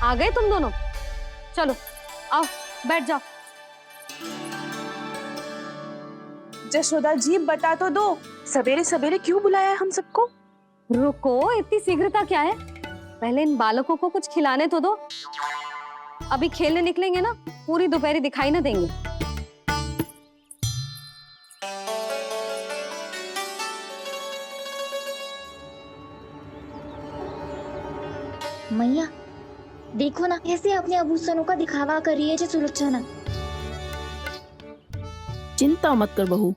आ गए तुम दोनों? चलो आओ बैठ जाओ। जशोदा जी बता तो दो, सवेरे सवेरे क्यों बुलाया है हम सबको? रुको, इतनी शीघ्रता क्या है? पहले इन बालकों को कुछ खिलाने तो दो। अभी खेलने निकलेंगे ना, पूरी दोपहरी दिखाई ना देंगे। मैया देखो ना, कैसे अपने आभूषणों का दिखावा कर रही है जी सुलोचना। चिंता मत कर बहू,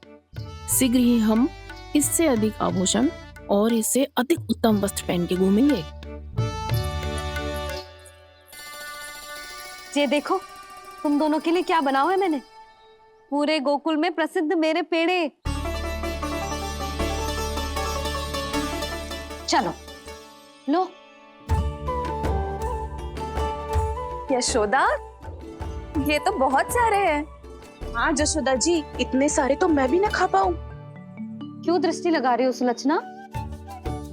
शीघ्र ही हम इससे अधिक आभूषण और इससे अधिक उत्तम वस्त्र पहन के घूमेंगे। ये देखो तुम दोनों के लिए क्या बनाओ है मैंने। पूरे गोकुल में प्रसिद्ध मेरे पेड़े। चलो लो। यशोदा, ये तो बहुत सारे हैं। हाँ जशोदा जी, इतने सारे तो मैं भी ना खा पाऊं। क्यों दृष्टि लगा रही हो सुलक्षणा?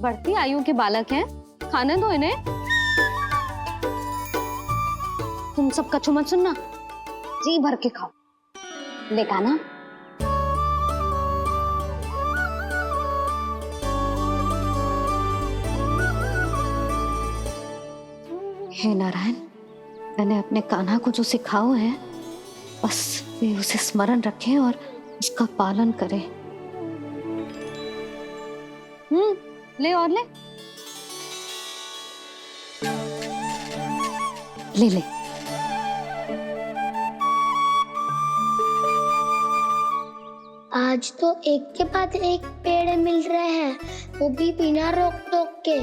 बढ़ती आयु के बालक हैं, खाने दो इन्हें। तुम सब कछु मत सुनना, जी भर के खाओ। देखा ना? हे नारायण, मैंने अपने कान्हा को जो सिखाओ है, बस वे उसे स्मरण रखें और उसका पालन करें। ले और ले ले ले। आज तो एक के बाद एक पेड़ मिल रहे हैं, वो भी बिना रोक टोक के।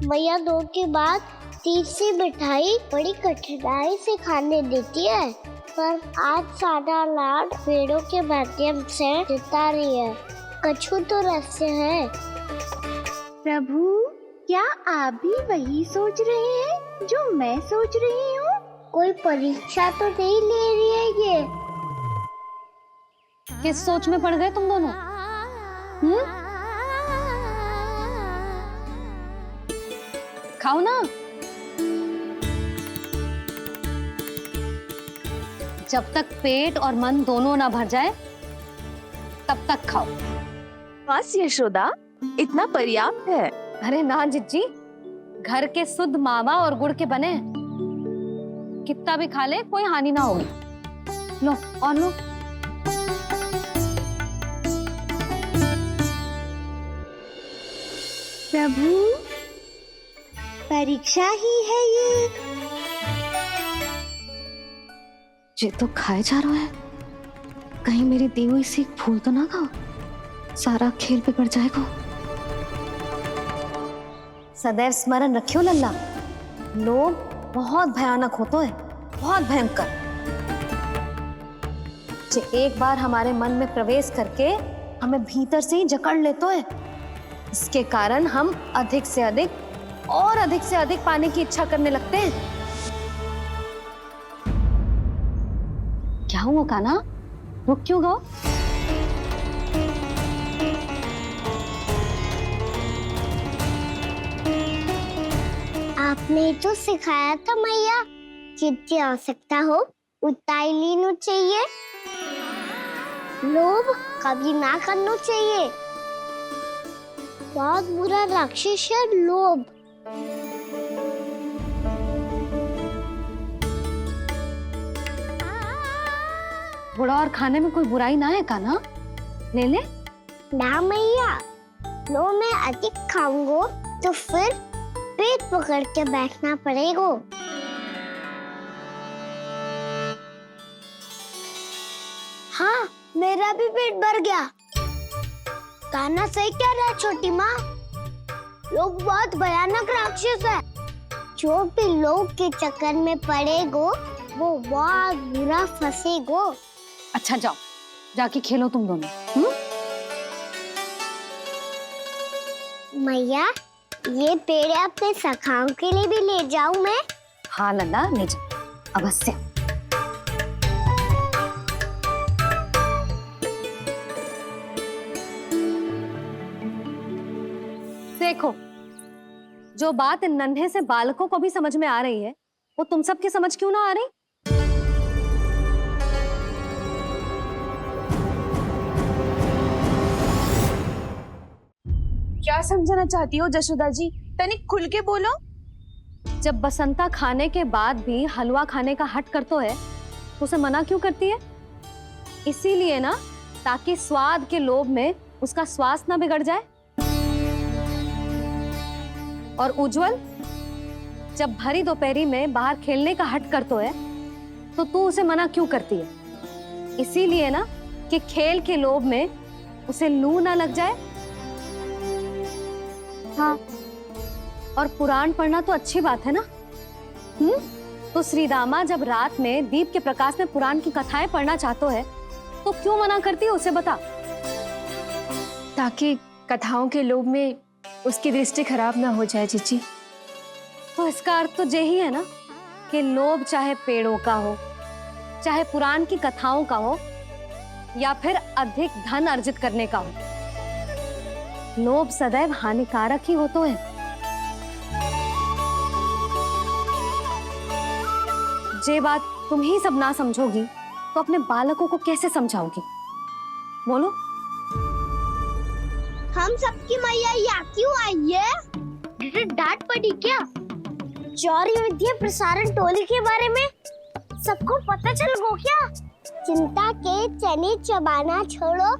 मैया दो के बाद तीसरी मिठाई बड़ी कठिनाई से खाने देती है, पर आज सादा लाड पेड़ों के माध्यम से जिता रही है। कछु तो रहस्य है। प्रभु, क्या आप भी वही सोच रहे हैं जो मैं सोच रही हूँ? कोई परीक्षा तो नहीं ले रही है ये? किस सोच में पड़ गए तुम दोनों? खाओ ना। जब तक पेट और मन दोनों ना भर जाए तब तक खाओ। बस यशोदा, इतना पर्याप्त है। अरे ना जिज्जी, घर के शुद्ध मावा और गुड़ के बने, कितना भी खा ले कोई हानि ना होगी। लो और लो। प्रभु, परीक्षा ही है ये तो खाए जा रहा है, कहीं मेरी दी हुई सीख भूल तो ना खाओ, सारा खेल बिगड़ जाएगा। सदैव स्मरण रखियो लल्ला, लोभ बहुत भयानक होता है, बहुत भयंकर। जो एक बार हमारे मन में प्रवेश करके हमें भीतर से ही जकड़ लेता है, इसके कारण हम अधिक से अधिक और अधिक से अधिक पाने की इच्छा करने लगते हैं। क्या हुआ कान्हा, रुक क्यों गए? आपने तो सिखाया था मैया, जितनी आवश्यकता हो उतना ही लेना चाहिए, लोभ कभी ना करना चाहिए। बहुत बुरा राक्षस है लोभ। थोड़ा और खाने में कोई बुराई ना है कान्हा, ले ले। ना मैया, लो मैं अधिक खाऊंगा तो फिर पेट पकड़ के बैठना पड़ेगा। हाँ, मेरा भी पेट भर गया। कान्हा सही कह रहा है छोटी माँ, लोग बहुत भयानक राक्षस है। जो भी लोग के चक्कर में पड़ेगो वो बहुत बुरा फंसेगो। अच्छा जाओ, जाके खेलो तुम दोनों। मैया, ये पेड़ अपने सखाओं के लिए भी ले जाऊं मैं? हाँ लल्ला, ले जाओ अवश्य। देखो, जो बात इन नन्हे से बालकों को भी समझ में आ रही है, वो तुम सबकी समझ क्यों ना आ रही? क्या समझाना चाहती हो जशोदा जी? तनिक खुल के बोलो। जब बसंता खाने के बाद भी हलवा खाने का हट करतो है तो उसे मना क्यों करती है? इसीलिए ना, ताकि स्वाद के लोभ में उसका स्वास्थ्य ना बिगड़ जाए। और उज्जवल, जब भरी दोपहरी में बाहर खेलने का हट करतो है तो तू उसे मना क्यों करती है? इसीलिए ना कि खेल के लोभ में उसे लू ना लग जाए। हाँ, और पुराण पढ़ना तो अच्छी बात है ना। तो श्रीदामा जब रात में दीप के प्रकाश में पुराण की कथाएं पढ़ना चाहतो है तो क्यों मना करती है, उसे बता। ताकि कथाओं के लोभ में उसकी दृष्टि खराब ना हो जाए जीजी। तो इसका अर्थ तो यही है ना कि लोभ चाहे पेड़ों का हो, चाहे पुराण की कथाओं का हो, या फिर अधिक धन अर्जित करने का हो, लोभ सदैव हानिकारक ही होतो है। जे बात तुम ही सब ना समझोगी तो अपने बालकों को कैसे समझाओगी? बोलो। हम सबकी मैया यहाँ क्यों आई है? जिसे डांट पड़ी क्या? चौरी विद्या प्रसारण टोली के बारे में सबको पता चल गो क्या? चिंता के चने चबाना छोड़ो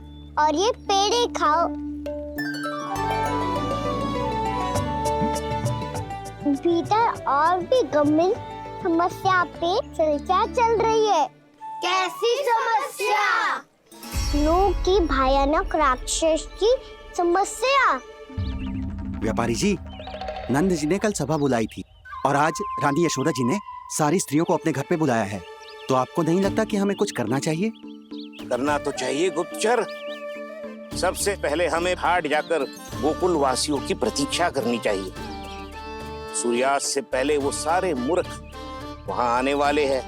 और ये पेड़े खाओ। भीतर और भी गंभीर समस्या पे चर्चा चल रही है। कैसी समस्या? लोग की भयानक राक्षस की समस्या। व्यापारी जी, नंद जी ने कल सभा बुलाई थी और आज रानी यशोदा जी ने सारी स्त्रियों को अपने घर पे बुलाया है। तो आपको नहीं लगता कि हमें कुछ करना चाहिए? करना तो चाहिए गुप्तचर। सबसे पहले हमें हाट जाकर गोकुल वासियों की प्रतीक्षा करनी चाहिए। सूर्यास्त से पहले वो सारे मूर्ख वहां आने वाले हैं,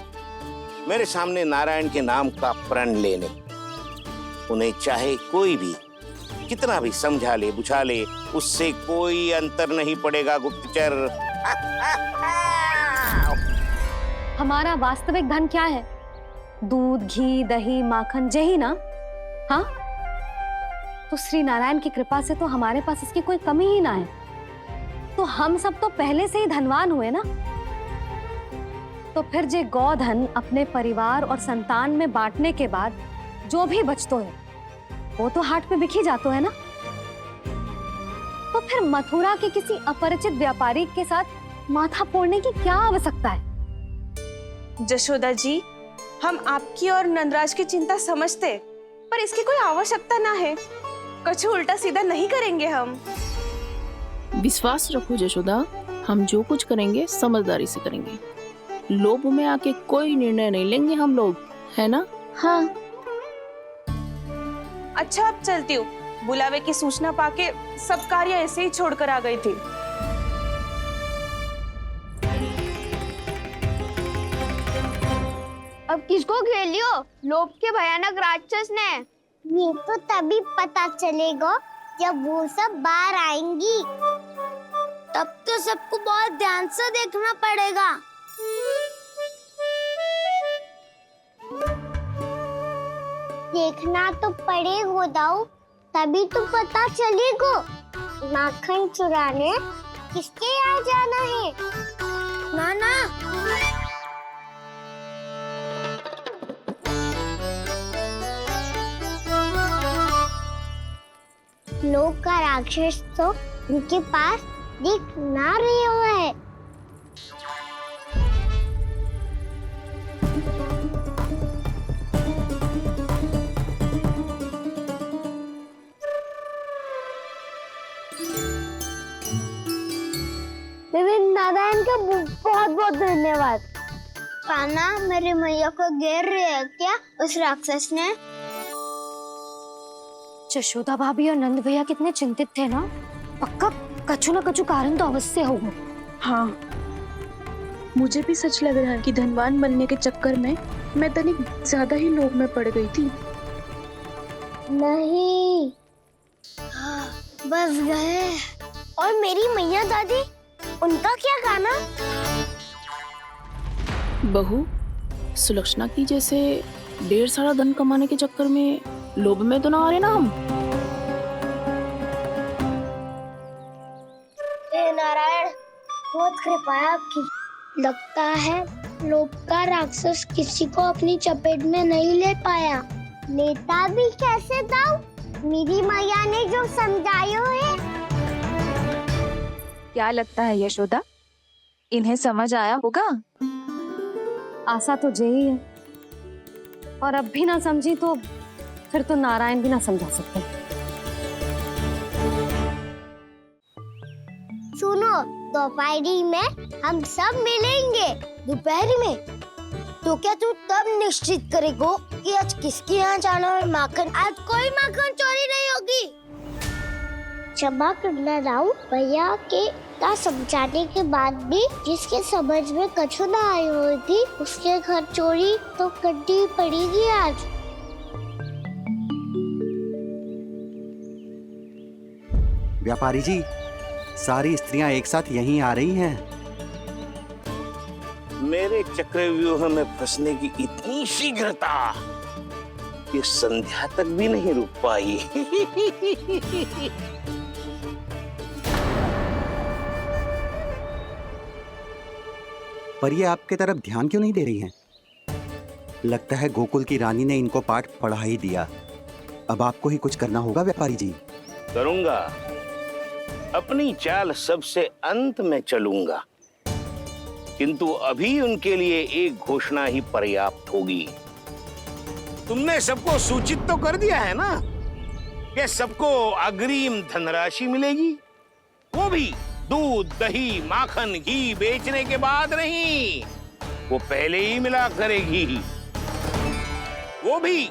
मेरे सामने नारायण के नाम का प्रण लेने। उन्हें चाहे कोई भी कितना भी समझा ले बुझा ले, उससे कोई अंतर नहीं पड़ेगा गुप्तचर। हमारा वास्तविक धन क्या है? दूध, घी, दही, माखन, यही ना? हाँ, तो श्री नारायण की कृपा से तो हमारे पास इसकी कोई कमी ही ना है। तो हम सब तो पहले से ही धनवान हुए ना। तो फिर जे गोधन अपने परिवार और संतान में बांटने के बाद जो भी बचतो है वो तो हाट पे बिखी जातो है ना। तो फिर मथुरा के किसी अपरिचित व्यापारी के साथ माथा फोड़ने की क्या आवश्यकता है? जशोदा जी, हम आपकी और नंदराज की चिंता समझते, पर इसकी कोई आवश्यकता ना है। कछु उल्टा सीधा नहीं करेंगे हम। विश्वास रखो जशोदा, हम जो कुछ करेंगे समझदारी से करेंगे। लोभ में आके कोई निर्णय नहीं लेंगे हम लोग, है ना? हाँ। अच्छा, अब चलती हूँ। बुलावे की सूचना पाके सब कार्य ऐसे ही छोड़कर आ गई थी। अब किसको खेलियो? लोभ के भयानक राक्षस ने। ये तो तभी पता चलेगा जब वो सब बाहर आएंगी। तब तो सबको बहुत ध्यान से देखना पड़ेगा। देखना तो पड़ेगा दाऊ, तभी तो पता चलेगा माखन चुराने किसके यहाँ जाना है। नाना, लोग का राक्षस तो उनके पास दिख ना रहे हुए है। नारायण का बहुत बहुत धन्यवाद। कान्हा, मेरी मैया को घेर रहे है क्या उस राक्षस ने? यशोदा भाभी और नंद भैया कितने चिंतित थे ना। पक्का कछु ना कछु कारण तो अवश्य होगा। हाँ, मुझे भी सच लग रहा है कि धनवान बनने के चक्कर में मैं तनिक ज्यादा ही लोभ में पड़ गई थी। नहीं, बस गए। और मेरी मैया दादी उनका क्या गाना? बहू, सुलक्षणा की जैसे ढेर सारा धन कमाने के चक्कर में लोभ में तो ना आ रहे ना हम। हे नारायण, बहुत कृपा है आपकी। लगता है लोभ का राक्षस किसी को अपनी चपेट में नहीं ले पाया। लेता भी कैसे था? मेरी मैया ने जो समझायो है। क्या लगता है यशोदा, इन्हें समझ आया होगा? आशा तो यही है, और अब भी ना समझी तो फिर तो नारायण भी ना समझा सकते। सुनो, दोपहरी में हम सब मिलेंगे। दोपहरी में? तो क्या तू तब निश्चित करेगो कि आज किसके यहाँ जाना है माखन? आज कोई माखन चोरी नहीं होगी। क्षमा करना राव, भैया के का समझाने के बाद भी जिसके समझ में कछु ना आई होगी उसके घर चोरी तो करनी पड़ेगी आज। व्यापारी जी, सारी स्त्रियां एक साथ यहीं आ रही हैं। मेरे चक्रव्यूह में फंसने की इतनी शीघ्रता कि संध्या तक भी नहीं रुक पाई। पर ये आपके तरफ ध्यान क्यों नहीं दे रही हैं? लगता है गोकुल की रानी ने इनको पाठ पढ़ा ही दिया। अब आपको ही कुछ करना होगा व्यापारी जी। करूंगा, अपनी चाल सबसे अंत में चलूंगा, किंतु अभी उनके लिए एक घोषणा ही पर्याप्त होगी। तुमने सबको सूचित तो कर दिया है ना कि सबको अग्रिम धनराशि मिलेगी, वो भी दूध, दही, माखन, घी बेचने के बाद नहीं, वो पहले ही मिला करेगी। वो भी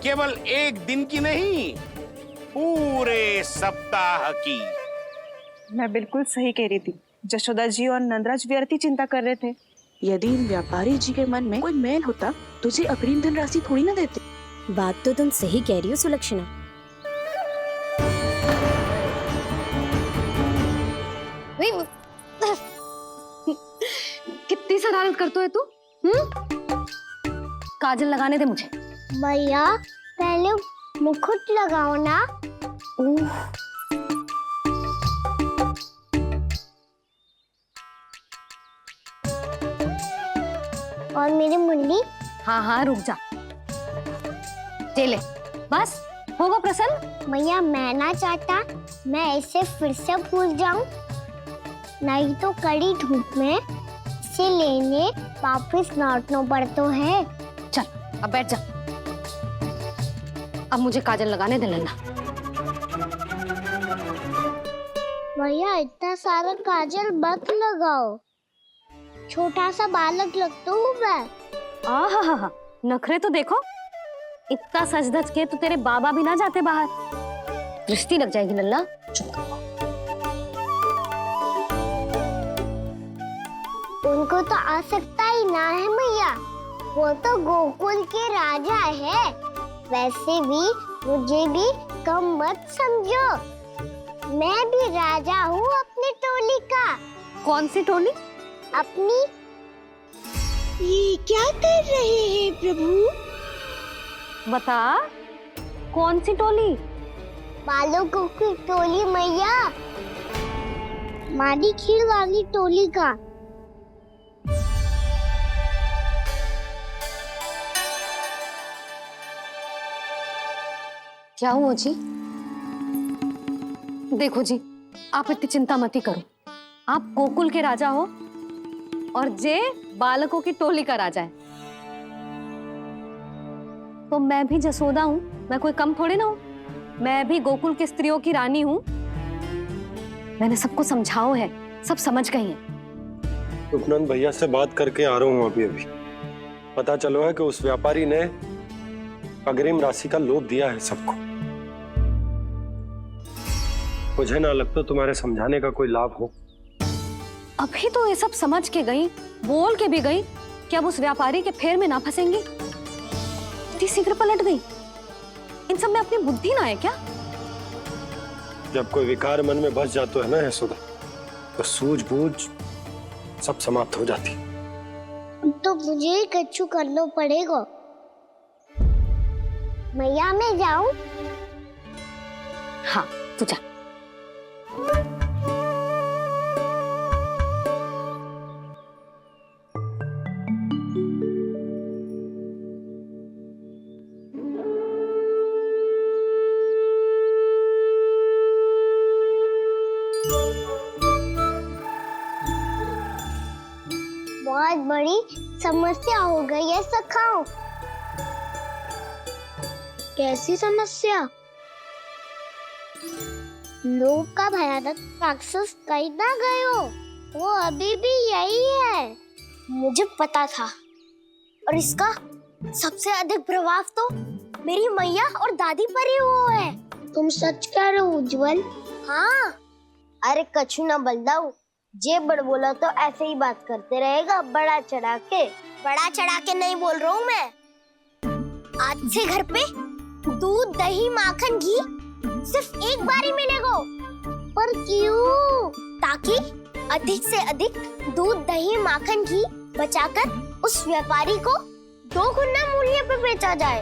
केवल एक दिन की नहीं, पूरे सप्ताह की। मैं बिल्कुल सही कह रही थी। जशोदा जी और नंदराज व्यर्थ ही चिंता कर रहे थे। यदि इन व्यापारी जी के मन में कोई मैल होता तुझे अग्रिम धनराशि थोड़ी ना देते। बात तो तुम सही कह रही हो सुलक्षणा। कितनी शरारत करते हो तू? काजल लगाने दे मुझे। भैया पहले मुकुट लगाओ ना। और मेरी मुरली? हाँ हाँ रुक जा, ये ले, बस होगा प्रसन्न। भैया मैं ना चाहता मैं ऐसे फिर से भूल जाऊं, नहीं तो कड़ी धूप में इसे लेने वापस लौटना पड़ता है। चल अब बैठ जा, अब मुझे काजल लगाने दे लेना। भैया इतना सारा काजल मत लगाओ, छोटा सा बालक लगता हूँ मैं। आहा, नखरे तो देखो, इतना सज धज के तो तेरे बाबा भी ना जाते बाहर, दृष्टि लग जाएगी लल्ला। उनको तो आ सकता ही ना है भैया, वो तो गोकुल के राजा है। वैसे भी मुझे भी कम मत समझो, मैं भी राजा हूँ अपनी टोली का। कौन सी टोली? अपनी। ये क्या कर रहे हैं प्रभु? बता, कौन सी टोली? बालकों की टोली मैया, मारी खीर वाली टोली का। क्या हुआ जी? देखो जी, आप इतनी चिंता मत ही करो, आप गोकुल के राजा हो और जे बालकों की टोली का राजा है, तो मैं भी जसोदा हूँ, मैं कोई कम थोड़ी ना हूँ, मैं भी गोकुल की स्त्रियों की रानी हूँ। मैंने सबको समझाओ है, सब समझ गई हैं। उपनंद भैया से बात करके आ रहा हूँ अभी। पता चलो है कि उस व्यापारी ने अग्रिम राशि का लोभ दिया है सबको। मुझे ना लगता तुम्हारे समझाने का कोई लाभ हो। अभी तो ये सब समझ के गई, बोल के भी गई कि अब उस व्यापारी के फेर में ना फंसेंगी। इतनी शीघ्र पलट गई, इन सब में अपनी बुद्धि ना है क्या? जब कोई विकार मन में बस जाता है ना यशोदा, तो सूझबूझ सब समाप्त हो जाती। तो मुझे ही कच्चू करना पड़ेगा। मैया मैं जाऊं? हाँ तू जा। बहुत बड़ी समस्या हो गई है सखाओ। कैसी समस्या? लोभ का भयानक राक्षस कहीं ना गए हो, वो अभी भी यही है। मुझे पता था, और इसका सबसे अधिक प्रभाव तो मेरी मैया और दादी पर ही हुआ है। तुम सच कह रहे हो उज्जवल? हाँ। अरे कछु ना बलदाऊ, जे बड़ बोला तो ऐसे ही बात करते रहेगा बड़ा चढ़ा के। बड़ा चढ़ा के नहीं बोल रहा हूँ मैं। आज से घर पे दूध दही माखन घी सिर्फ एक बार ही मिलेगा। पर क्यों? ताकि अधिक से अधिक दूध दही माखन घी बचाकर उस व्यापारी को 2 गुना मूल्य पे बेचा जाए।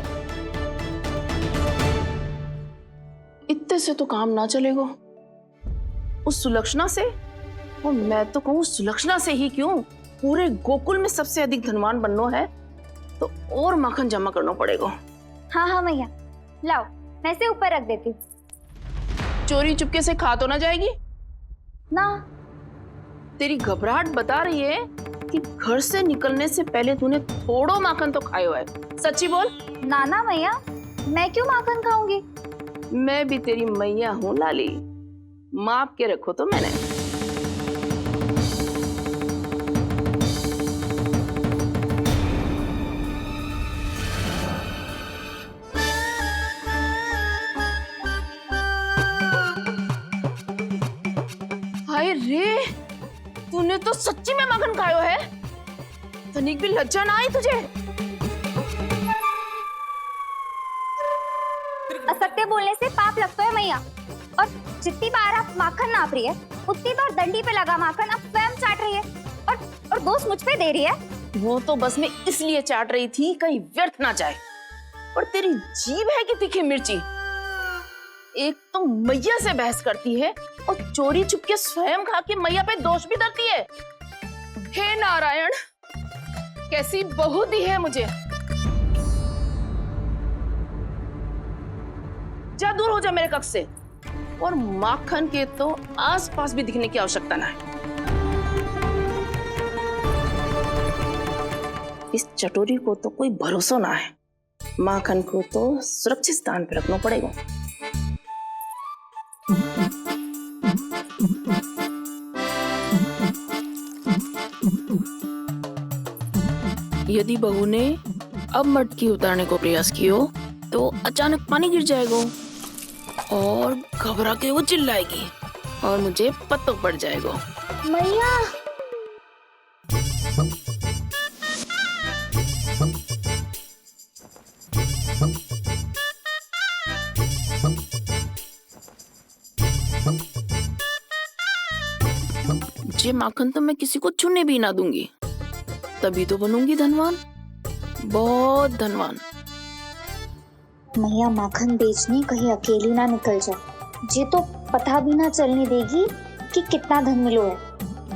इतने से तो काम ना चलेगा। उस सुलक्षणा से, और मैं तो कहूँ सुलक्षणा से ही क्यों, पूरे गोकुल में सबसे अधिक धनवान बनना है तो और माखन जमा करना पड़ेगा। हाँ हाँ मैया, लाओ मैं इसे ऊपर रख देती हूँ। चोरी चुपके से खा तो ना जाएगी ना? तेरी घबराहट बता रही है कि घर से निकलने से पहले तूने थोड़ो माखन तो खाया है। सच्ची बोल। ना ना मैया, मैं क्यों माखन खाऊंगी? मैं भी तेरी मैया हूँ लाली, माप के रखो तो मैंने। हाय रे, तूने तो सच्ची में माखन खायो है। तनिक भी लज्जा ना आई तुझे? असत्य बोलने से पाप लगता है मैया, और जितनी बार आप माखन नाप रही है उतनी बार डंडी पे लगा माखन आप स्वयं चाट रही है, और दोष मुझ पे दे रही है। वो तो बस मैं इसलिए चाट रही थी कहीं व्यर्थ ना जाए। पर तेरी जीभ है कि तीखी मिर्ची। एक तो मैया से बहस करती है और चोरी चुपके स्वयं खा के मैया पे दोष भी धरती है। हे नारायण, कैसी बहू दी है मुझे। जा, दूर हो जा मेरे कक्ष से, और माखन के तो आसपास भी दिखने की आवश्यकता ना है। इस चटोरी को तो कोई भरोसा ना है। माखन को तो सुरक्षित स्थान पर रखना पड़ेगा। यदि बहू ने अब मटकी उतारने को प्रयास किया तो अचानक पानी गिर जाएगा और घबरा के वो चिल्लाएगी और मुझे पता पड़ जाएगा। मैया, ये माखन तो मैं किसी को छूने भी ना दूंगी, तभी तो बनूंगी धनवान, बहुत धनवान। मैया माखन बेचने कहीं अकेली ना निकल जाए। ये तो पता भी ना चलने देगी कि कितना धन मिलो है।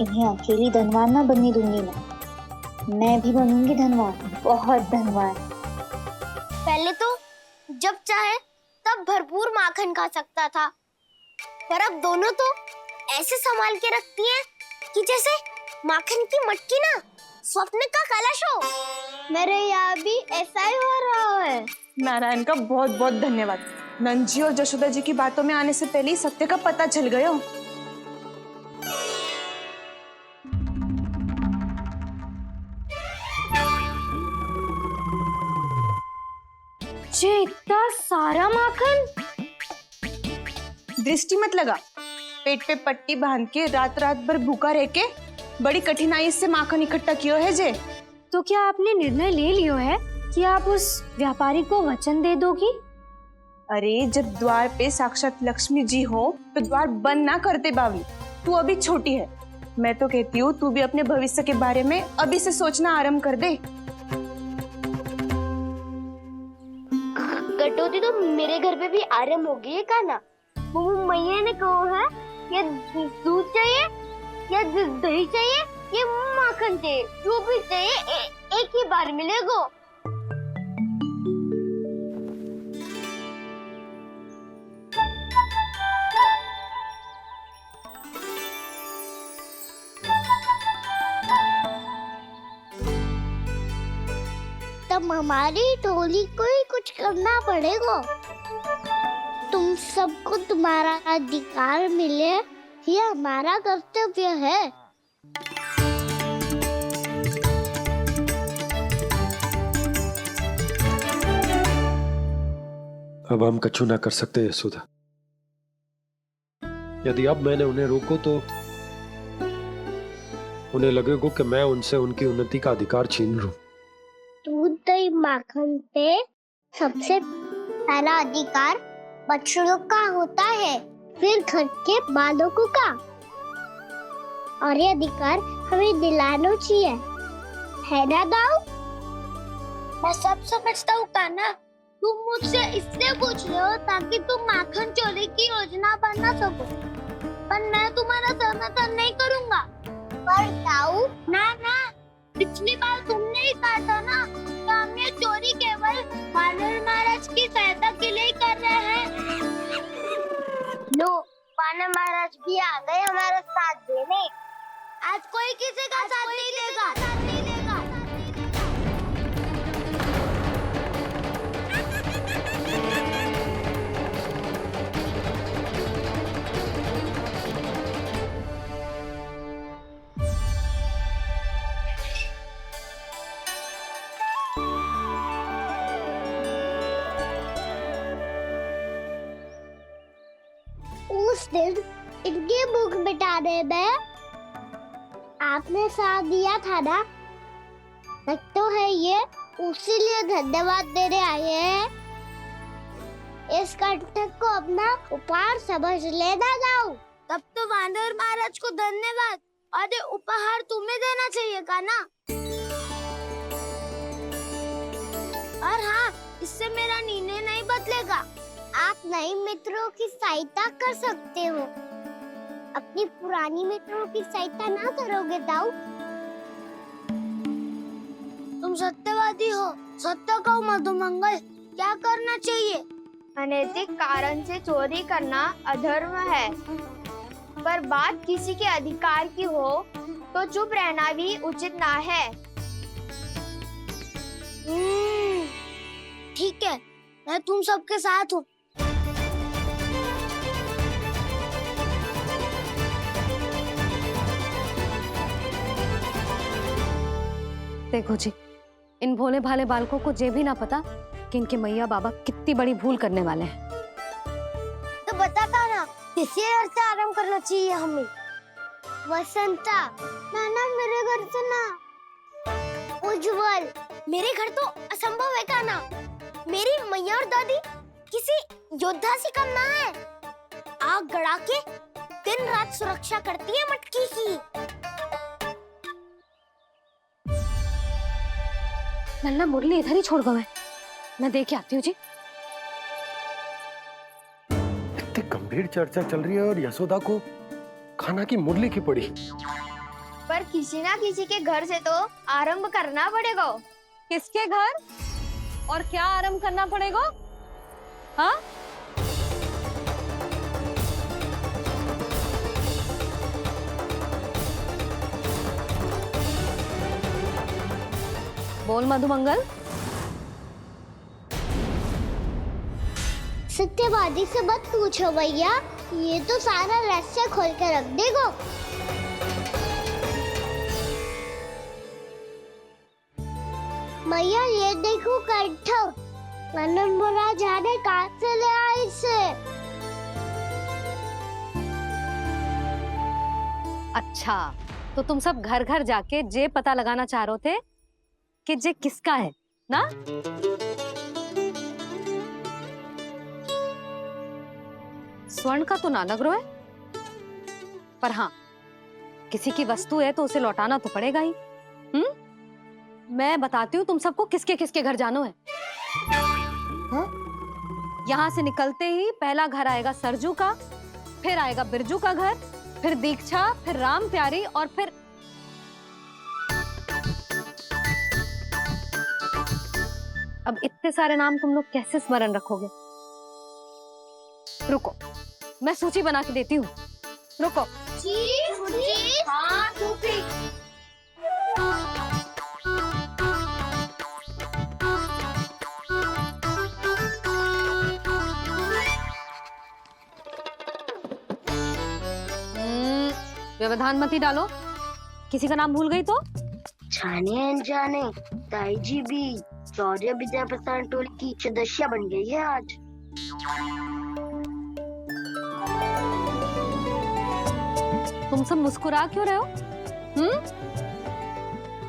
इन्हें अकेली धनवान ना बनने दूंगी मैं भी बनूंगी धनवान, बहुत धनवान। पहले तो जब चाहे तब भरपूर माखन खा सकता था, पर अब दोनों तो ऐसे संभाल के रखती हैं कि जैसे माखन की मटकी ना स्वप्न का कलश हो। मेरे यहाँ भी ऐसा ही हो रहा है। नारायण का बहुत बहुत धन्यवाद। नंद जी और जशोदा जी की बातों में आने से पहले ही सत्य का पता चल गया। ये इतना सारा माखन? दृष्टि मत लगा, पेट पे पट्टी बांध के रात रात भर भूखा रह के बड़ी कठिनाई से माखन इकट्ठा किया है जे। तो क्या आपने निर्णय ले लियो है कि आप उस व्यापारी को वचन दे दोगी? अरे जब द्वार पे साक्षात लक्ष्मी जी हो तो द्वार बंद ना करते बावली। तू अभी छोटी है, मैं तो कहती हूँ तू भी अपने भविष्य के बारे में अभी से सोचना आरंभ कर दे। कटौती तो मेरे घर पे भी आरंभ हो गई है का ना। वो मैया ने कहा है ये दूध चाहिए या दही चाहिए ये माखन चाहिए, जो भी चाहिए एक ही बार मिलेगा। तब हमारी टोली को ही कुछ करना पड़ेगा। तुम सबको तुम्हारा अधिकार मिले, ये हमारा कर्तव्य है। अब हम कछु ना कर सकते यशोदा। यदि अब मैंने उन्हें रोको तो उन्हें लगेगा कि मैं उनसे उनकी उन्नति का अधिकार छीन लूं। दूध दही माखन पे सबसे पहला अधिकार बछड़ों का होता है, फिर घर के बालकों का, और ये अधिकार हमें दिलाना चाहिए, है ना दाऊ? मैं सब समझता हूँ कान्हा, तुम मुझसे इसलिए पूछ रहे हो ताकि तुम माखन चोरी की योजना बना सको, पर मैं तुम्हारा समर्थन नहीं करूँगा। पर दाऊ ना, पिछली बार तुमने ही कहा था ना कि हम ये चोरी केवल वानर महाराज की सहायता के लिए कर रहे हैं। लो, वानर महाराज भी आ गए हमारा साथ देने। आज कोई किसी का साथ नहीं देगा। उस दिन इनकी भूख मिटाने में आपने साथ दिया था ना, लगता है ये उसी लिए धन्यवाद देने आए हैं। इस कंटक को अपना उपहार समझ लेना जाओ। तब तो वानर महाराज को धन्यवाद और ये उपहार तुम्हें देना चाहिए का ना। और हाँ, इससे मेरा निर्णय नहीं बदलेगा। आप नए मित्रों की सहायता कर सकते हो, अपनी पुरानी मित्रों की सहायता ना करोगे दाऊ। तुम सत्यवादी हो, सत्य कहो मधुमंगल, क्या करना चाहिए? अनैतिक कारण से चोरी करना अधर्म है, पर बात किसी के अधिकार की हो तो चुप रहना भी उचित ना है। ठीक है, मैं तुम सबके साथ हूँ। देखो जी, इन भोले भाले बालकों को ये भी ना पता कि इनके मैया बाबा कितनी बड़ी भूल करने वाले हैं। तो बताता ना, किसी घर से आरंभ करना चाहिए हमें। वसंता, नाना मेरे घर से ना। उज्जवल, मेरे घर तो असंभव है का ना। मेरी मैया और दादी किसी योद्धा से कम ना है। आग गड़ा के दिन रात सुरक्षा करती है मटकी की। नन्ना मुरली इधर ही छोड़ गए, मैं देख के आती हूँ जी। इतनी गंभीर चर्चा चल रही है और यशोदा को खाना की मुरली की पड़ी। पर किसी ना किसी के घर से तो आरंभ करना पड़ेगा। किसके घर और क्या आरंभ करना पड़ेगा? हाँ, बोल मधुमंगल। सत्यवादी से मत पूछो भैया, ये तो सारा रहस्य खोल के रख देगा। भैया ये देखो कंठक, मनोहरा जाने कहाँ से ले आए इसे। अच्छा, तो तुम सब घर घर जाके जे पता लगाना चाह रहे थे कि जे किसका है ना? स्वर्ण का तो ना लग रहा है, पर हाँ, किसी की वस्तु है तो उसे लौटाना तो पड़ेगा ही। मैं बताती हूँ तुम सबको किसके किसके घर जानो है। यहाँ से निकलते ही पहला घर आएगा सरजू का, फिर आएगा बिरजू का घर, फिर दीक्षा, फिर राम प्यारी और फिर अब इतने सारे नाम तुम लोग कैसे स्मरण रखोगे? रुको, मैं सूची बना के देती हूँ। रुको। व्यवधान मत ही डालो, किसी का नाम भूल गई तो? जाने अनजाने ताई जी भी शौर्य विद्या प्रसारण टोली की सदस्य बन गई है आज। तुम सब मुस्कुरा क्यों रहे हो?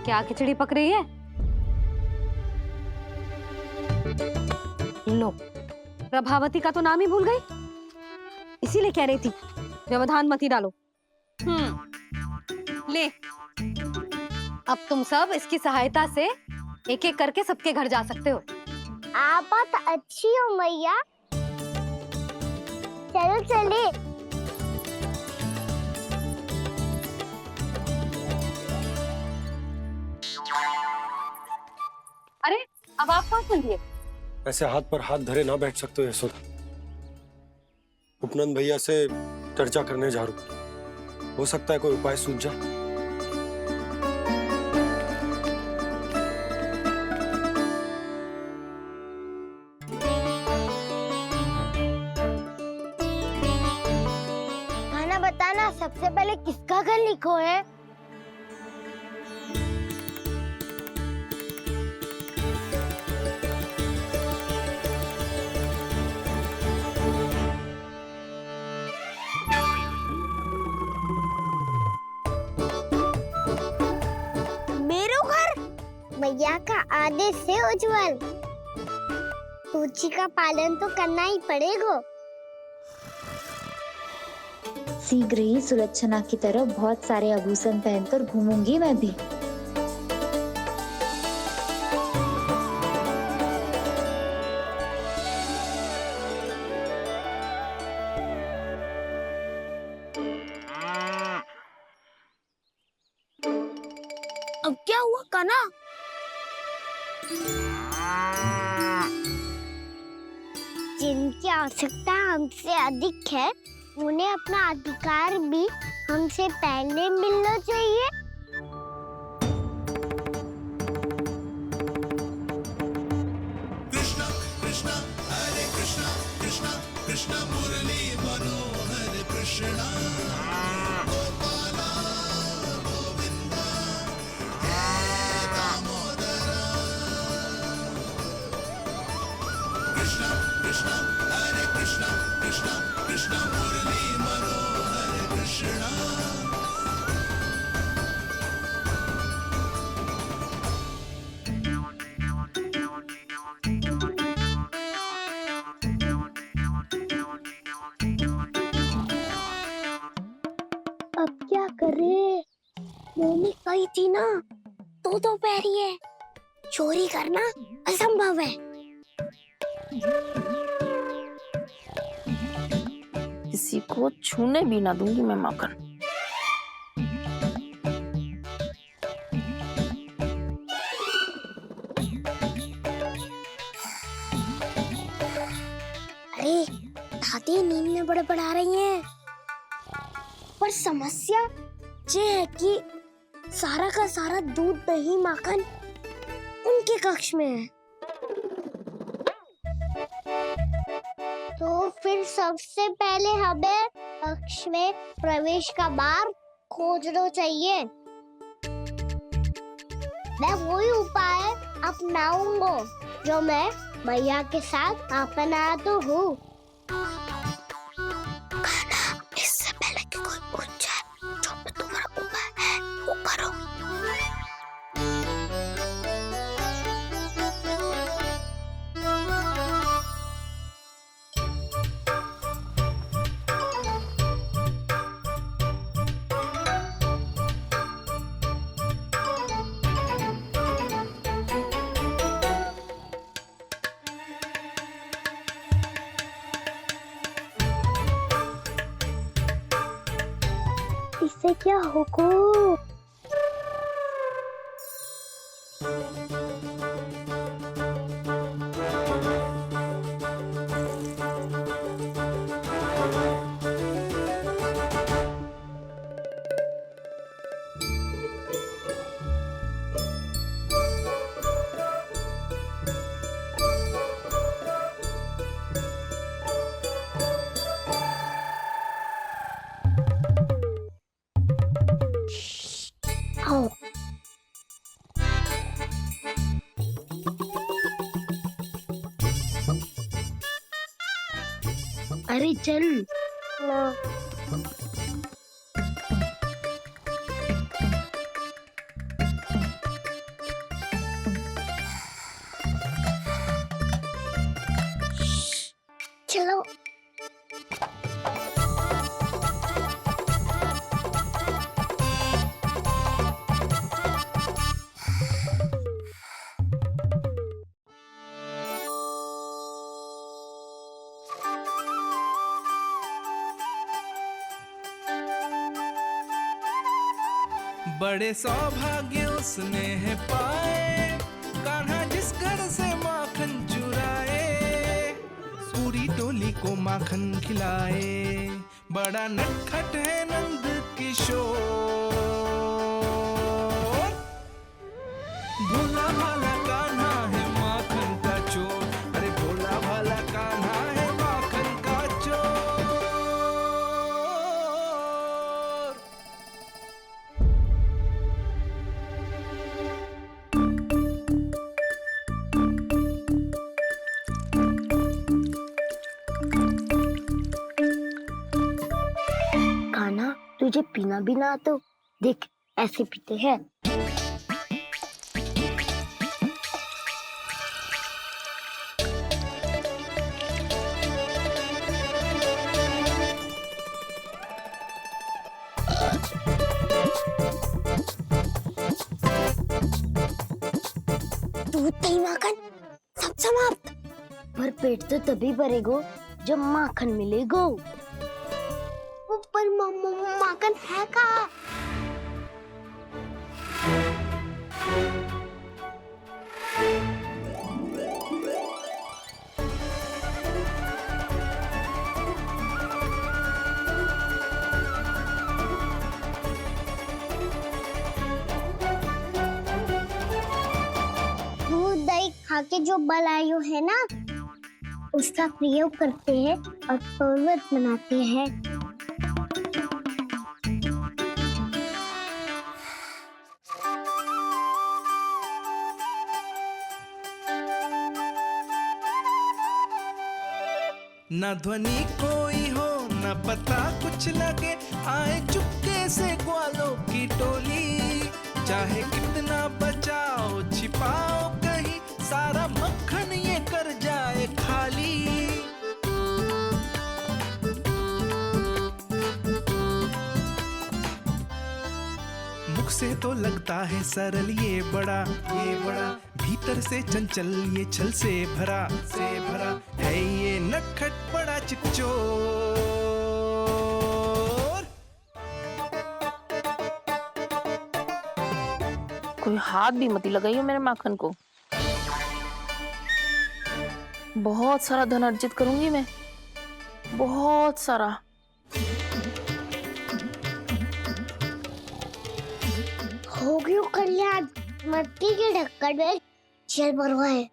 क्या खिचड़ी पक रही है? लो, प्रभावती का तो नाम ही भूल गई, इसीलिए कह रही थी व्यवधान मत ही डालो। ले, अब तुम सब इसकी सहायता से एक एक करके सबके घर जा सकते हो। आप तो अच्छी हो मैया, चलो चले। अरे अब आप कहाँ चलिए? ऐसे हाथ पर हाथ धरे ना बैठ सकते हो यशोदा। उपनंद भैया से चर्चा करने जा रहा हूं, हो सकता है कोई उपाय सूझ जाए। खाना बताना, सबसे पहले किसका घर लिखो है? भैया का आदेश से उज्जवल, सूची का पालन तो करना ही पड़ेगा। शीघ्र ही सुलक्षणा की तरह बहुत सारे आभूषण पहनकर घूमूंगी मैं भी। अब क्या हुआ काना? जिनकी आवश्यकता हमसे अधिक है, उन्हें अपना अधिकार भी हमसे पहले मिलना चाहिए। कृष्णा कृष्णा हरे कृष्णा कृष्णा कृष्णा मुरली मनोहर कृष्णा गोपाला गोविंदा हे दामोदरा। कृष्णा कृष्णा हरे कृष्णा कृष्णा कृष्णा मुरली मनोहर कृष्णा। अब क्या करे? मम्मी कही थी ना, दो पैरी है, चोरी करना असंभव है। किसी को छूने भी ना दूंगी मैं माखन। अरे दादी नींद में बड़बड़ा रही हैं, पर समस्या ये है कि सारा का सारा दूध दही माखन उनके कक्ष में है। तो फिर सबसे पहले हमें कक्ष में प्रवेश का मार्ग खोजना चाहिए। मैं वही उपाय अपनाऊंगा जो मैं भैया के साथ अपना तो हूँ। इससे पहले कि कोई पूछ जाए, जो भी तुम्हारा उपाय है वो करो। आपसे क्या हुकुम? आओ। अरे चल ना। चलो। बड़े सौभाग्य उसने है पाए, कान्हा जिस घर से माखन चुराए, पूरी टोली को माखन खिलाए। बड़ा नटखट है नंद किशोर, भोला भाला कान्हा है माखन का चोर। अरे भोला भाला कान्हा है माखन का चोर। कान्हा, तुझे पीना भी ना तो देख ऐसे पीते हैं। दूध दही माखन सब समाप्त। पर पेट तो तभी भरेगो जब माखन मिलेगो। ऊपर माखन है कहाँ? दूध दही खा के जो बलायु है ना, उसका प्रयोग करते हैं और पर्वत बनाते हैं। न ध्वनि कोई हो न पता कुछ लगे, आए चुपके से ग्वालों की टोली। चाहे कितना बचाओ छिपाओ कहीं, सारा मक्खन ये कर जाए खाली। मुख से तो लगता है सरल ये बड़ा भीतर से चंचल ये छल से भरा है ये नटखट बड़ा चिकचोर। कोई हाथ भी मत लगाइयो मेरे माखन को। बहुत सारा धन अर्जित करूंगी मैं, बहुत सारा। हो गयो कल्याण, मट्टी के ढक्कन में जल भरवा है।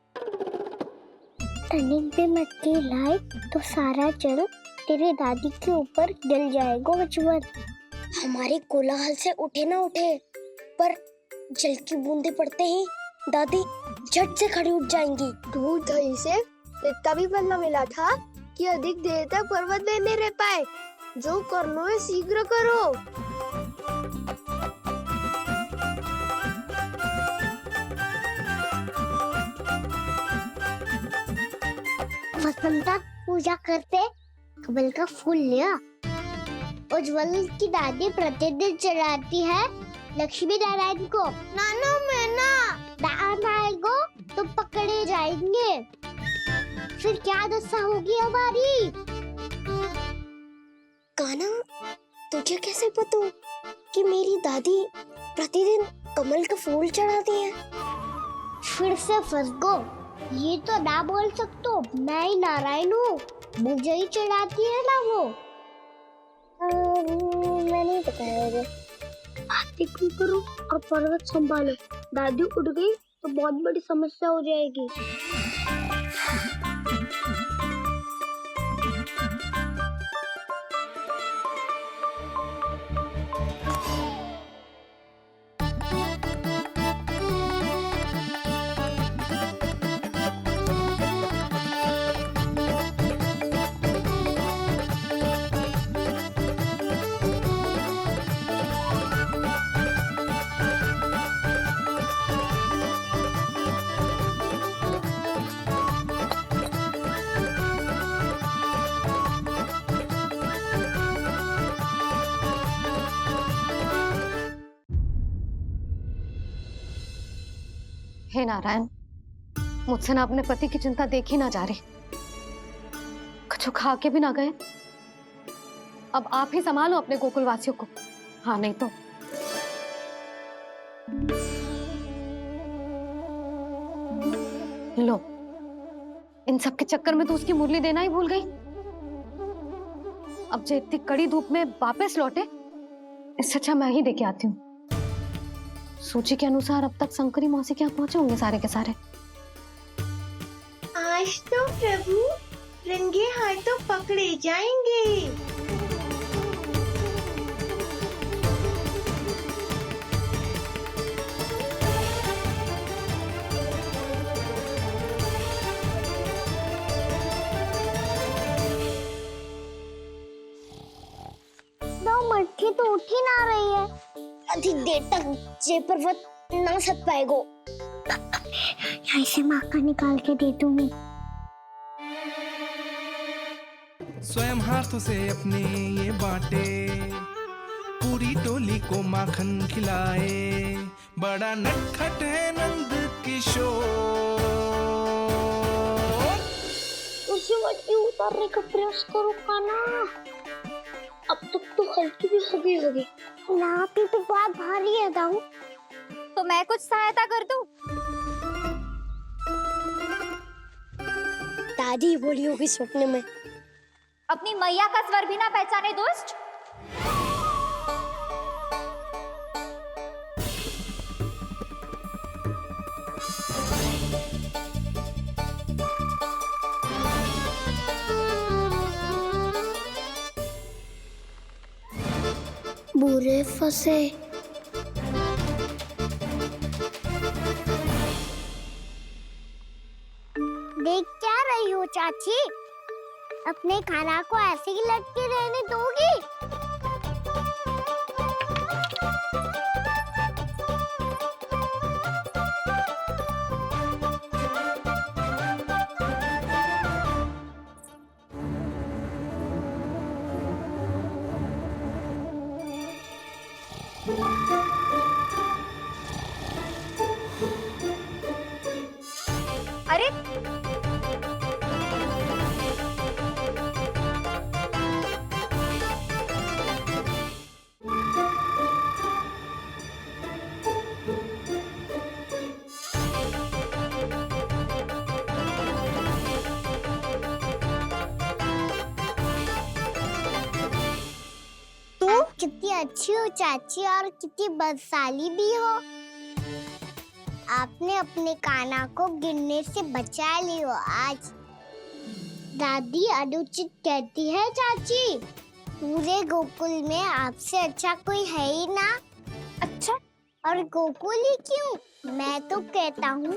टनिक पे मट्टी लाए तो सारा जल तेरे दादी के ऊपर डल जाएगा बचवन। हमारे कोलाहल से उठे ना उठे, पर जल की बूंदे पड़ते ही दादी झट से खड़ी उठ जाएंगी। दूध दही से इतना भी बदला मिला था कि अधिक देर तक पर्वत में नहीं रह पाए। जो करना है शीघ्र करो। वसंता पूजा करते कमल का फूल लिया। उज्जवल की दादी प्रतिदिन चढ़ाती है लक्ष्मी नारायण को। नाना मैं ना आएगो तो पकड़े जाएंगे। फिर क्या दशा होगी हमारी? कान्हा, तुझे कैसे पता? कि मेरी दादी प्रतिदिन कमल के फूल चढ़ाती है। फिर से फंस गो। ये तो ना बोल सकते, मैं ही नारायण हूँ, मुझे ही चढ़ाती है ना वो। मैं नहीं बताया मुझे। आरती क्यों करो और पर्वत संभालो। दादी उठ गई तो बहुत बड़ी समस्या हो जाएगी। हे नारायण, मुझसे ना अपने पति की चिंता देखी ना जा रही। कुछ खा के भी ना गए। अब आप ही संभालो अपने गोकुल वासियों को। हाँ नहीं तो लो, इन सब के चक्कर में तो उसकी मुरली देना ही भूल गई। अब जो इतनी कड़ी धूप में वापस लौटे, इससे अच्छा मैं ही देके आती हूँ। सूची के अनुसार अब तक शंकरी मौसी के यहाँ पहुंचे होंगे सारे के सारे। आज तो प्रभु रंगे हाथों पकड़े जाएंगे। मटकी तो उठ ही ना रही है। अधिक देर तक जे पर्वत ना सक पाएगो। यहाँ से माखन निकाल के दे दूंगी। स्वयं हाथों से अपने ये बांटे, पूरी टोली को माखन खिलाए। बड़ा नटखट है नंद किशोर। उसे मटकी उतारने का प्रयास करो काना। अब तक तो हल्की भी होगी। लाठी तो बहुत भारी है दाऊ। तो मैं कुछ सहायता कर दूं? दादी बोली होगी सपने में। अपनी मैया का स्वर भी ना पहचाने दुष्ट। बुरे फंसे। देख क्या रही हो चाची? अपने खाना को ऐसे ही लटके रहने दोगी? अरे तुम कितनी अच्छी हो चाची और कितनी बदसाली भी हो। आपने अपने काना को गिरने से बचा ली हो आज। दादी अनुचित कहती है चाची, पूरे गोकुल में आपसे अच्छा कोई है ही ना। अच्छा, और गोकुल ही क्यों, मैं तो कहता हूँ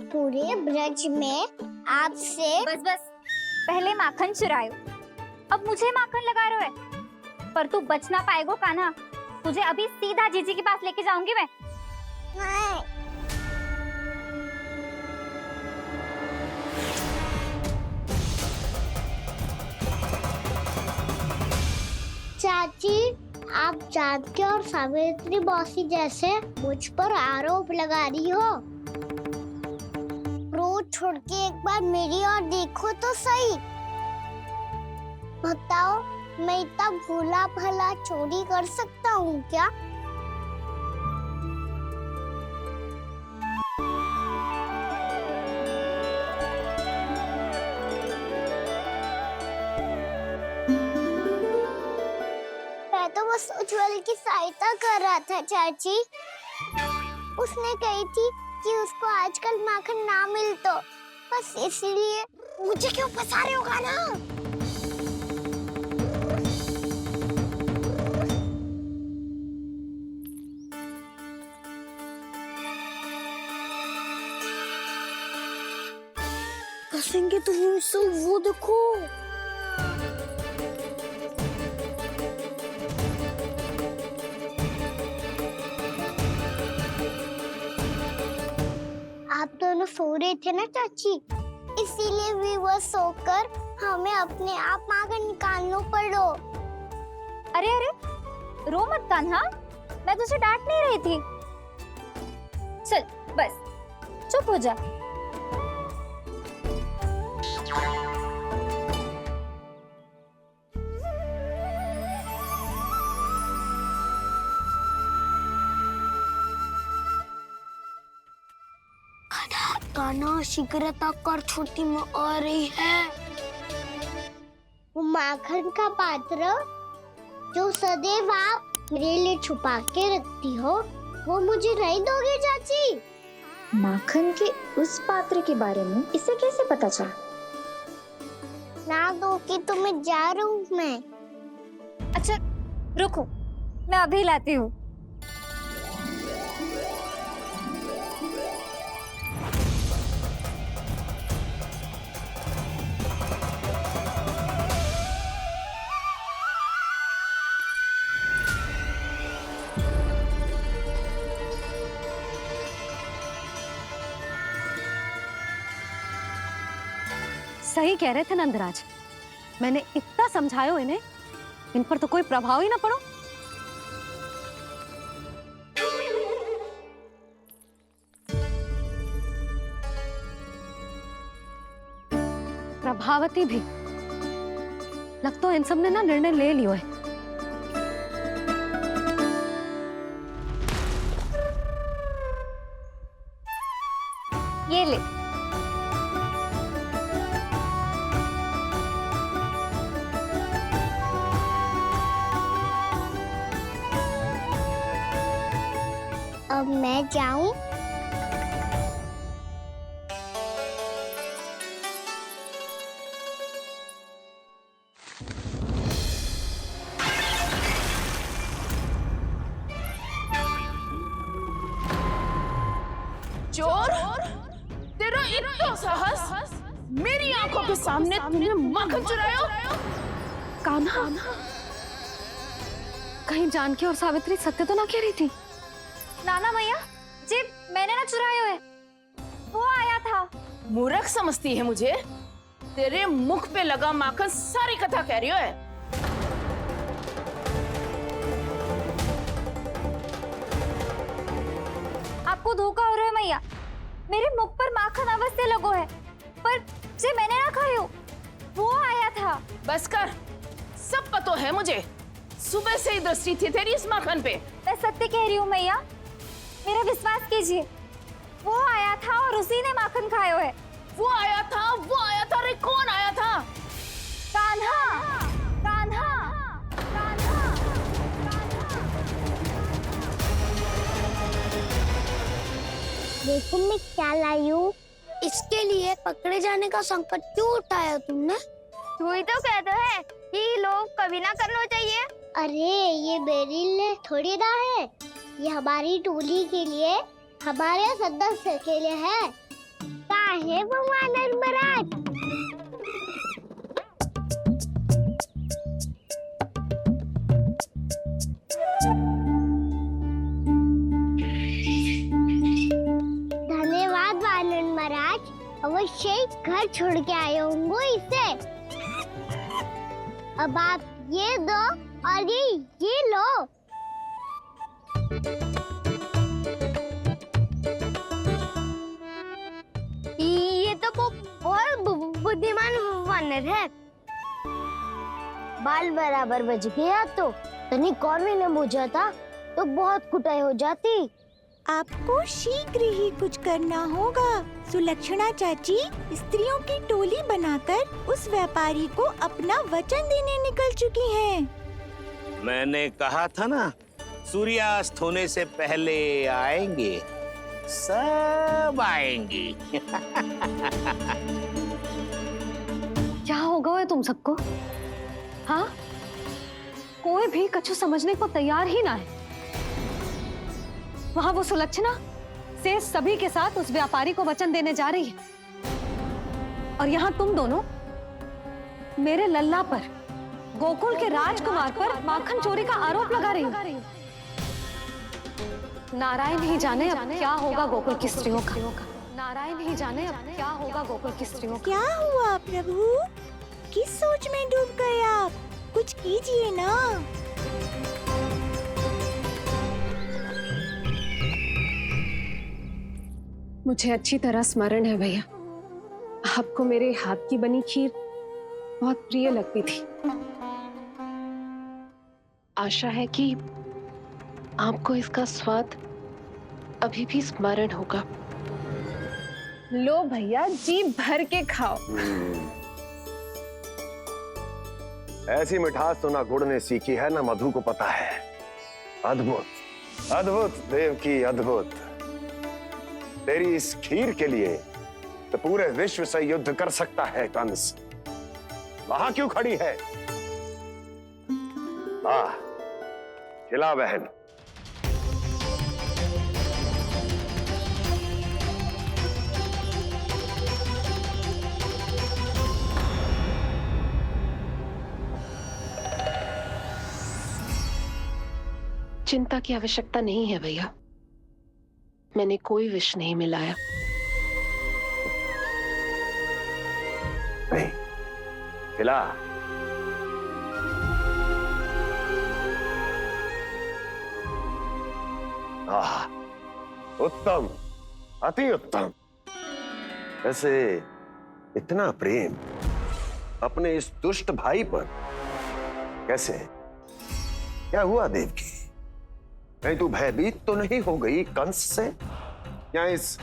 पूरे ब्रज में आपसे। बस बस, पहले माखन चुरायो, अब मुझे माखन लगा रहे हो। पर तू बच ना पाएगो कान्हा, तुझे अभी सीधा जीजी के पास लेके जाऊंगी मैं। नहीं। चाची, आप जानकी और सावित्री मौसी जैसे मुझ पर आरोप लगा रही हो। रोज छोड़ के एक बार मेरी ओर देखो तो सही। बताओ, मैं इतना भोला भला चोरी कर सकता हूँ क्या? कर रहा था चाची। उसने कही थी कि उसको आजकल माखन ना मिल तो बस इसलिए। मुझे क्यों फंसा रहे हो गाना? फंसेंगे तो हम सब, वो देखो। आप दोनों सो रहे थे ना चाची, इसीलिए विवश सोकर हमें अपने आप माखन निकालना पड़ो। अरे अरे, रो मत कान्हा, मैं तुझे डांट नहीं रही थी। चल बस चुप हो जा। कान्हा शीघ्रता कर, छोटी माँ आ रही है। वो माखन का पात्र जो सदैव आप मेरे लिए छुपा के रखती हो, वो मुझे नहीं दोगे चाची? माखन के उस पात्र के बारे में इसे कैसे पता चला? ना दोगी तो मैं जा रहा हूँ मैं। अच्छा रुको, मैं अभी लाती हूँ। सही कह रहे थे नंदराज, मैंने इतना समझायो इन्हें, इन पर तो कोई प्रभाव ही ना पड़ो। प्रभावती भी लगता तो इन सब ने ना निर्णय ले लियो है। ये ले। अब मैं जाऊं? चोर, तेरा इतना साहस! मेरी आंखों के सामने तूने माखन चुराया? कान्हा, कहीं जानकी और सावित्री सत्य तो ना कह रही थी? नाना मैया जी, मैंने ना चुराया है, वो आया था। मूर्ख समझती है मुझे? तेरे मुख पे लगा माखन सारी कथा कह रही है। आपको धोखा हो रहा है मैया, मेरे मुख पर माखन अवश्य लगो है, पर जे मैंने ना खायो, वो आया था। बस कर, सब पतो है मुझे। सुबह से ही दृष्टि थी तेरी इस माखन पे। मैं सत्य कह रही हूँ मैया, मेरा विश्वास कीजिए, वो आया था और उसी ने माखन खायो है। वो आया था, अरे कौन आया था? कान्हा, कान्हा, कान्हा। देखो मैं क्या लाई हूँ। इसके लिए पकड़े जाने का संकट क्यों उठाया तुमने? तू ही तो कहता है कि लोग कभी ना करना चाहिए। अरे ये मेरे लिए थोड़ी ना है, ये हमारी टोली के लिए, हमारे सदस्य के लिए है। काहे भगवान महाराज? धन्यवाद वानर महाराज, अवश्य घर छोड़ के आए होंगे इसे। अब आप ये दो और ये लो। ये तो बहुत बुद्धिमान वानर है। बाल बराबर बज गया तो तनिक और भी न बुझा था तो बहुत कुटाई हो जाती। आपको शीघ्र ही कुछ करना होगा। सुलक्षणा चाची स्त्रियों की टोली बनाकर उस व्यापारी को अपना वचन देने निकल चुकी हैं। मैंने कहा था ना सूर्यास्त होने से पहले आएंगे, सब आएंगे। क्या हो गया है तुम सबको? हाँ, कोई भी कछु समझने को तैयार ही ना है। वहां वो सुलक्षणा से सभी के साथ उस व्यापारी को वचन देने जा रही है, और यहाँ तुम दोनों मेरे लल्ला पर, गोकुल के राजकुमार पर माखन चोरी का आरोप लगा रही हो। नारायण ही जाने अब क्या होगा गोकुल की स्त्रियों का। नारायण ही जाने अब क्या होगा गोकुल की स्त्रियों का। क्या हुआ प्रभु? किस सोच में डूब गए आप? कुछ कीजिए ना। मुझे अच्छी तरह स्मरण है भैया, आपको मेरे हाथ की बनी खीर बहुत प्रिय लगती थी। आशा है कि आपको इसका स्वाद अभी भी स्मरण होगा। लो भैया, जी भर के खाओ। ऐसी मिठास तो ना गुड़ ने सीखी है ना मधु को पता है। अद्भुत, अद्भुत देवकी, अद्भुत। तेरी इस खीर के लिए तो पूरे विश्व से युद्ध कर सकता है कंस। वहां क्यों खड़ी है? खिला बहन। चिंता की आवश्यकता नहीं है भैया, मैंने कोई विष नहीं मिलाया। नहीं, खिला। उत्तम, अति उत्तम। वैसे इतना प्रेम अपने इस दुष्ट भाई पर कैसे? क्या हुआ देवकी? कहीं तू भयभीत तो नहीं हो गई कंस से? या इस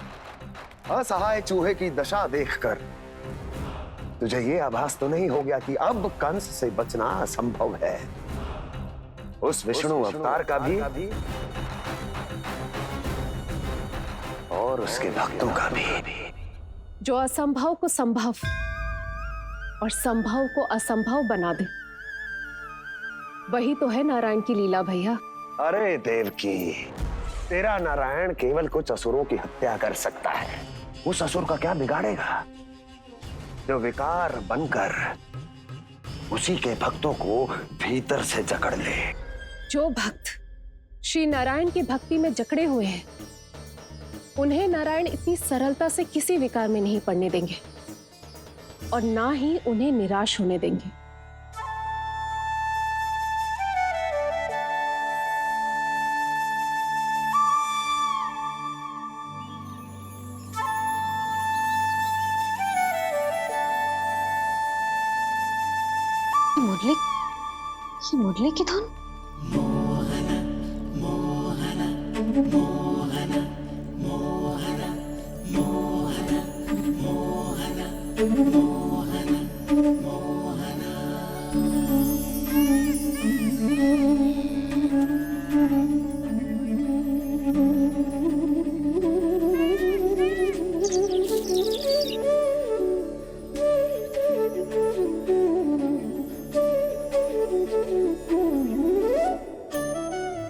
असहाय चूहे की दशा देखकर तुझे ये आभास तो नहीं हो गया कि अब कंस से बचना असंभव है? उस विष्णु अवतार का भी और उसके भक्तों का भी। जो असंभव को संभव और संभव को असंभव बना दे, वही तो है नारायण की लीला भैया। अरे देवकी, तेरा नारायण केवल कुछ असुरों की हत्या कर सकता है। उस असुर का क्या बिगाड़ेगा जो विकार बनकर उसी के भक्तों को भीतर से जकड़ ले। जो भक्त श्री नारायण की भक्ति में जकड़े हुए हैं, उन्हें नारायण इतनी सरलता से किसी विकार में नहीं पड़ने देंगे और ना ही उन्हें निराश होने देंगे। मुरली की धुन।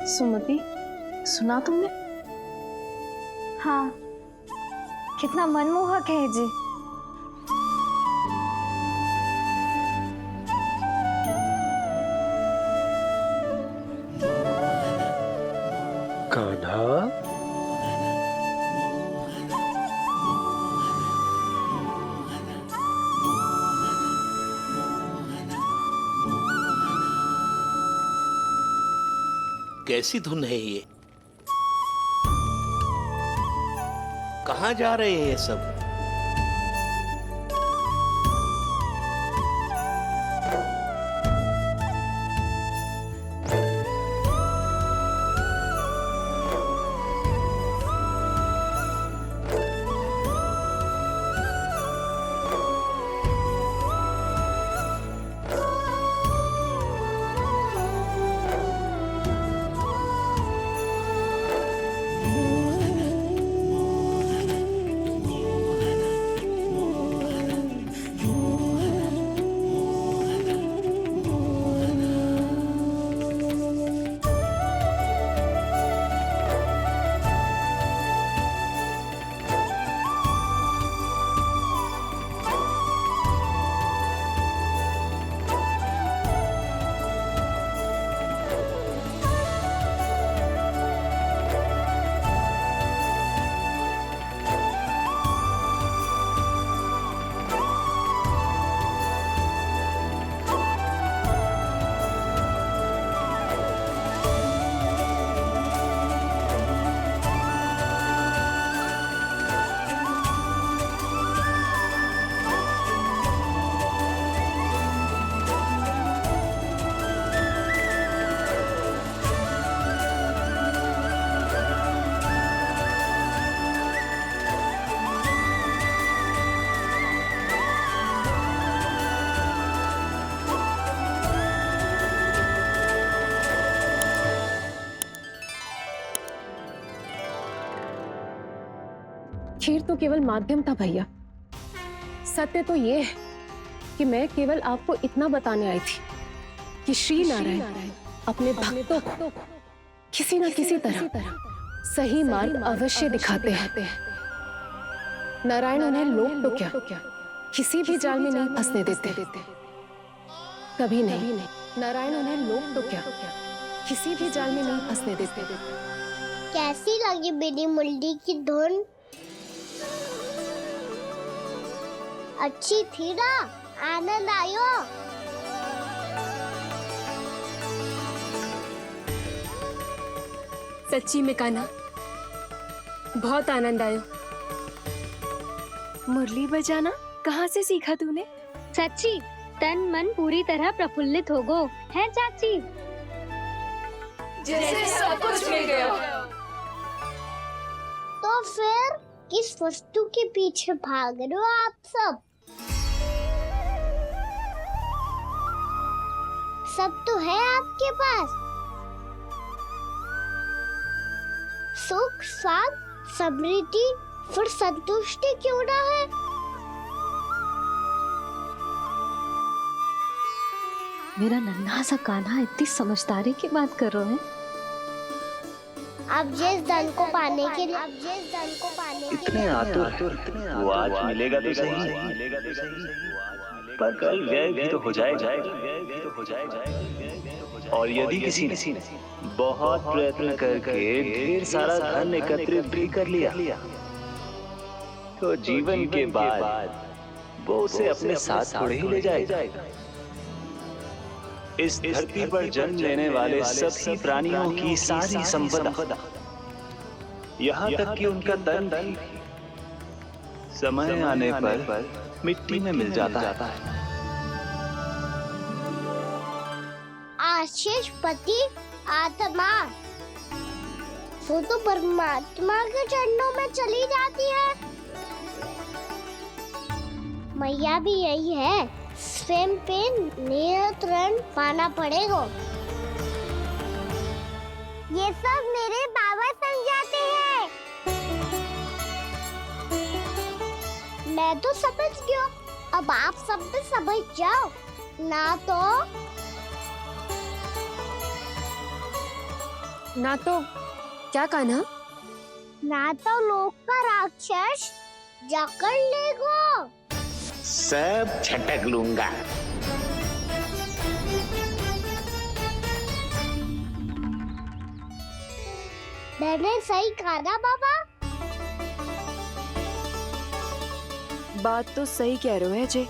सुमति, सुना तुमने? हाँ, कितना मनमोहक है जी। कान्हा, कैसी धुन है ये? कहाँ जा रहे हैं ये सब? खीर तो केवल माध्यम था भैया। सत्य तो ये है कि मैं केवल आपको इतना बताने आई थी कि श्री नारायण अपने भक्तों को किसी न किसी तरह सही मार्ग अवश्य दिखाते हैं। नारायण उन्हें लोभ तो क्या किसी भी जाल में नहीं फंसने देते, कभी नहीं। नारायण उन्हें लोभ तो क्या किसी भी जाल में नहीं फंसने देते। कैसी लगी मेरी मुंडी की धुन? अच्छी थी ना? आनंद आयो? सच्ची में कान्हा, बहुत आनंद आयो। मुरली बजाना कहाँ से सीखा तूने? सच्ची तन मन पूरी तरह प्रफुल्लित हो गो है चाची। जैसे सब कुछ मिल गया। तो फिर किस वस्तु के पीछे भाग रहे हो आप सब? सब तो है आपके पास। सुख, स्वाद, समृद्धि, फिर संतुष्टि क्यों ना है? मेरा नन्हा सा कान्हा इतनी समझदारी की बात कर रहे हैं। अब जिस धन को पाने के लिए इतने आतुर वो आज मिलेगा तो सही, पर कल व्यय भी तो हो जाएगा। और यदि किसी ने बहुत प्रयत्न करके ढेर सारा धन एकत्रित भी कर लिया, तो जीवन के बाद वो उसे अपने साथ थोड़े ही ले जाएगा। इस धरती पर जन्म लेने वाले सभी प्राणियों की सारी संपदा, यहाँ तक कि उनका तन भी समय आने पर मिट्टी में मिल जाता है। आशीष पति आत्मा वो तो परमात्मा के चरणों में चली जाती है। मैया भी यही है, स्वयं पे नियंत्रण पाना पड़ेगा। ये सब मेरे बाबा समझाते हैं। मैं तो समझ गया, अब आप सब भी समझ जाओ ना तो क्या कान्हा? ना तो लोक का राक्षस जकड़ लेगो। सब झटक लूंगा। मैंने सही कहा ना बाबा? बात तो सही कह रहे हो अजय।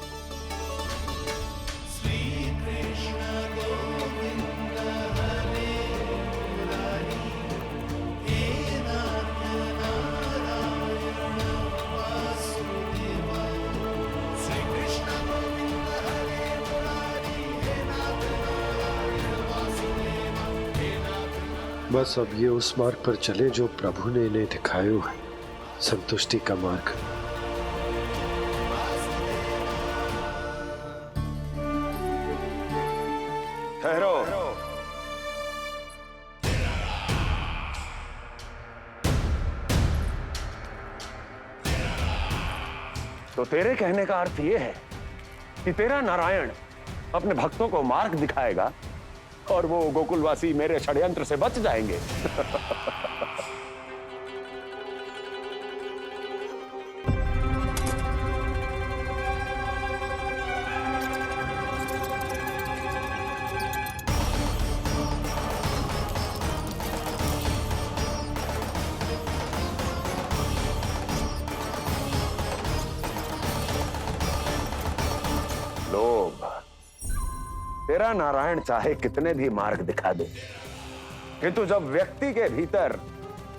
बस अब ये उस मार्ग पर चले जो प्रभु ने इन्हें दिखाया है, संतुष्टि का मार्ग। ठहरो। तो तेरे कहने का अर्थ यह है कि तेरा नारायण अपने भक्तों को मार्ग दिखाएगा और वो गोकुलवासी मेरे षड्यंत्र से बच जाएंगे। लोभ। तेरा नारायण चाहे कितने भी मार्ग दिखा दे, किंतु जब व्यक्ति के भीतर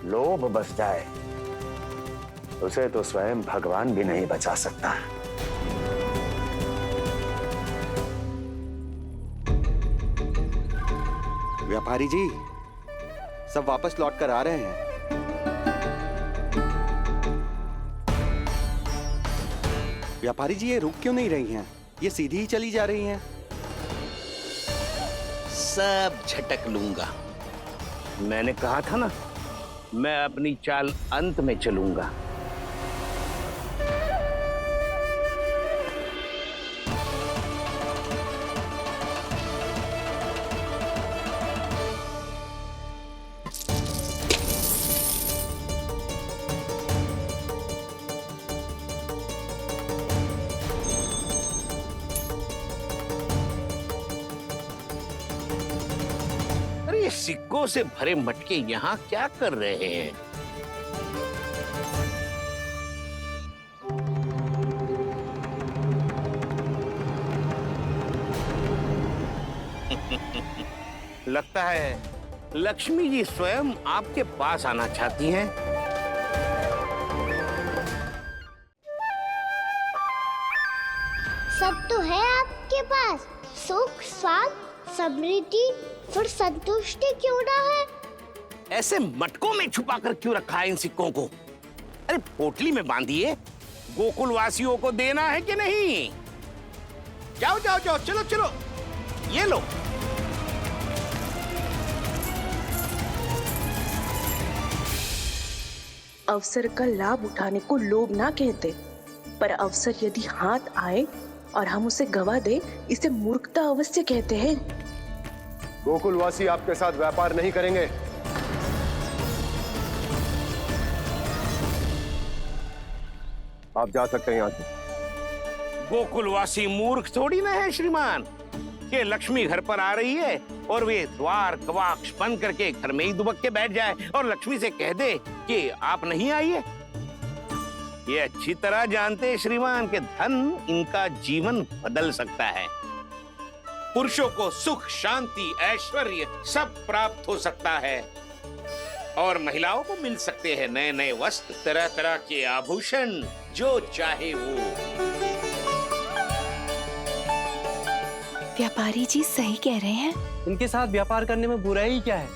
लोभ बस जाए, उसे तो स्वयं भगवान भी नहीं बचा सकता। व्यापारी जी, सब वापस लौट कर आ रहे हैं। व्यापारी जी, ये रुक क्यों नहीं रही हैं? ये सीधी ही चली जा रही हैं। सब झटक लूंगा। मैंने कहा था ना, मैं अपनी चाल अंत में चलूंगा। सिक्कों से भरे मटके यहाँ क्या कर रहे हैं? लगता है लक्ष्मी जी स्वयं आपके पास आना चाहती हैं। सब तो है आपके पास, सुख, स्वाद, समृद्धि, फिर संतुष्टि क्यों ना है? ऐसे मटकों में छुपा कर क्यों रखा है इन सिक्कों को? अरे पोटली में बांधिए, गोकुल वासियों को देना है कि नहीं? जाओ जाओ जाओ, चलो चलो, ये लो। अवसर का लाभ उठाने को लोभ ना कहते, पर अवसर यदि हाथ आए और हम उसे गवा दे, इसे मूर्खता अवश्य कहते हैं। गोकुलवासी आपके साथ व्यापार नहीं करेंगे। आप जा सकते हैं यहाँ से। गोकुलवासी मूर्ख थोड़ी ना है श्रीमान। ये लक्ष्मी घर पर आ रही है और वे द्वार कवाक्ष बंद करके घर में ही दुबक के बैठ जाए और लक्ष्मी से कह दे कि आप नहीं आइए। ये अच्छी तरह जानते हैं श्रीमान कि धन इनका जीवन बदल सकता है। पुरुषों को सुख, शांति, ऐश्वर्य सब प्राप्त हो सकता है और महिलाओं को मिल सकते हैं नए नए वस्त्र, तरह तरह के आभूषण, जो चाहे वो। व्यापारी जी सही कह रहे हैं। इनके साथ व्यापार करने में बुराई क्या है?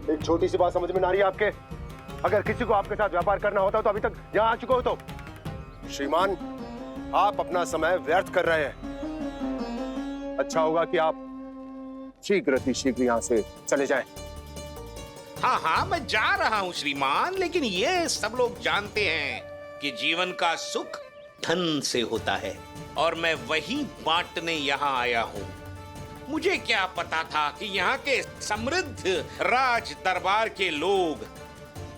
एक छोटी सी बात समझ में ना रही है आपके? अगर किसी को आपके साथ व्यापार करना होता तो अभी तक यहाँ आ चुके हो। तो श्रीमान, आप अपना समय व्यर्थ कर रहे हैं। अच्छा होगा कि आप शीघ्र यहाँ से चले जाएं। हाँ हाँ, मैं जा रहा हूँ श्रीमान, लेकिन ये सब लोग जानते हैं कि जीवन का सुख धन से होता है और मैं वही बांटने यहाँ आया हूँ। मुझे क्या पता था कि यहाँ के समृद्ध राज दरबार के लोग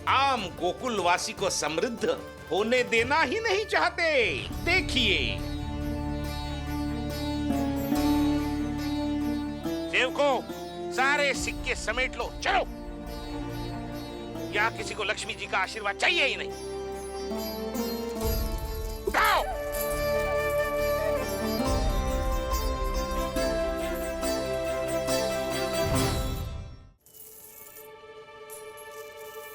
आम गोकुलवासी को समृद्ध होने देना ही नहीं चाहते। देखिए, सेवकों, सारे सिक्के समेट लो, चलो। यहाँ किसी को लक्ष्मी जी का आशीर्वाद चाहिए ही नहीं। उठाओ।